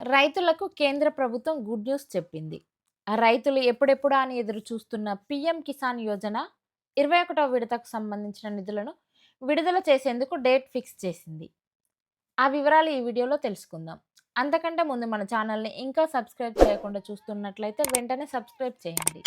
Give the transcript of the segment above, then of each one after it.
రైతులకు కేంద్ర ప్రభుత్వం గుడ్ న్యూస్ చెప్పింది. రైతులు ఎప్పుడెప్పుడా అని ఎదురు చూస్తున్న పీఎం కిసాన్ యోజన 21వ విడతకు సంబంధించిన నిధులను విడుదల చేసేందుకు డేట్ ఫిక్స్ చేసింది. ఆ వివరాలు ఈ వీడియోలో తెలుసుకుందాం. అంతకంటే ముందు మన ఛానల్‌ని ఇంకా సబ్స్క్రైబ్ చేయకుండా చూస్తున్నట్లయితే వెంటనే సబ్స్క్రైబ్ చేయండి.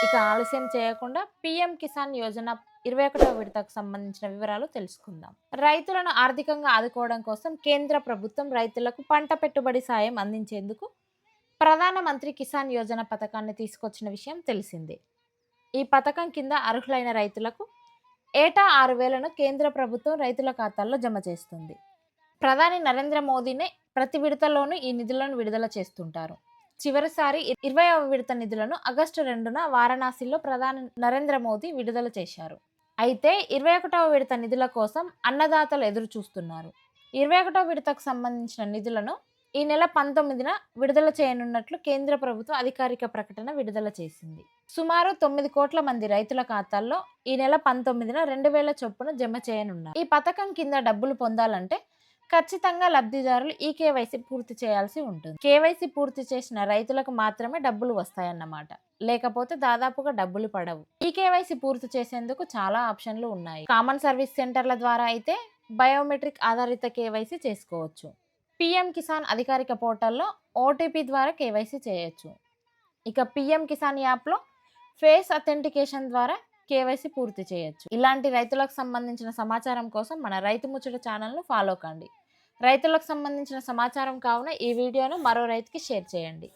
ఇక ఆలస్యం చేయకుండా పీఎం కిసాన్ యోజన 21వ విడతకు సంబంధించిన వివరాలు తెలుసుకుందాం. రైతులను ఆర్థికంగా ఆదుకోవడం కోసం కేంద్ర ప్రభుత్వం రైతులకు పంట పెట్టుబడి సాయం అందించేందుకు ప్రధానమంత్రి కిసాన్ యోజన పథకాన్ని తీసుకొచ్చిన విషయం తెలిసిందే. ఈ పథకం కింద అర్హులైన రైతులకు ఏటా 6,000ను కేంద్ర ప్రభుత్వం రైతుల ఖాతాల్లో జమ చేస్తుంది. ప్రధాని నరేంద్ర మోదీనే ప్రతి విడతలోనూ ఈ నిధులను విడుదల చేస్తుంటారు. చివరిసారి 20వ విడత నిధులను ఆగస్టు 2న వారణాసిలో ప్రధాని నరేంద్ర మోదీ విడుదల చేశారు. అయితే 21వ విడత నిధుల కోసం అన్నదాతలు ఎదురు చూస్తున్నారు. 21వ విడతకు సంబంధించిన నిధులను ఈ నెల 19న విడుదల చేయనున్నట్లు కేంద్ర ప్రభుత్వం అధికారిక ప్రకటన విడుదల చేసింది. సుమారు 9 కోట్ల మంది రైతుల ఖాతాల్లో ఈ నెల 19న 2,000 చొప్పున జమ చేయనున్నారు. ఈ పథకం కింద డబ్బులు పొందాలంటే ఖచ్చితంగా లబ్ధిదారులు ఈ కేవైసీ పూర్తి చేయాల్సి ఉంటుంది. కేవైసీ పూర్తి చేసిన రైతులకు మాత్రమే డబ్బులు వస్తాయన్నమాట. లేకపోతే దాదాపుగా డబ్బులు పడవు. ఈ కేవైసీ పూర్తి చేసేందుకు చాలా ఆప్షన్లు ఉన్నాయి. కామన్ సర్వీస్ సెంటర్ల ద్వారా అయితే బయోమెట్రిక్ ఆధారిత కేవైసీ చేసుకోవచ్చు. పీఎం కిసాన్ అధికారిక పోర్టల్లో ఓటీపీ ద్వారా కేవైసీ చేయొచ్చు. ఇక పీఎం కిసాన్ యాప్లో ఫేస్ అథెంటికేషన్ ద్వారా కేవైసీ పూర్తి చేయొచ్చు. ఇలాంటి రైతులకు సంబంధించిన సమాచారం కోసం మన రైతు ముచ్చట ఛానల్ను ఫాలో కండి. రైతులకు సంబంధించిన సమాచారం కావున ఈ వీడియోను మరో రైతుకి షేర్ చేయండి.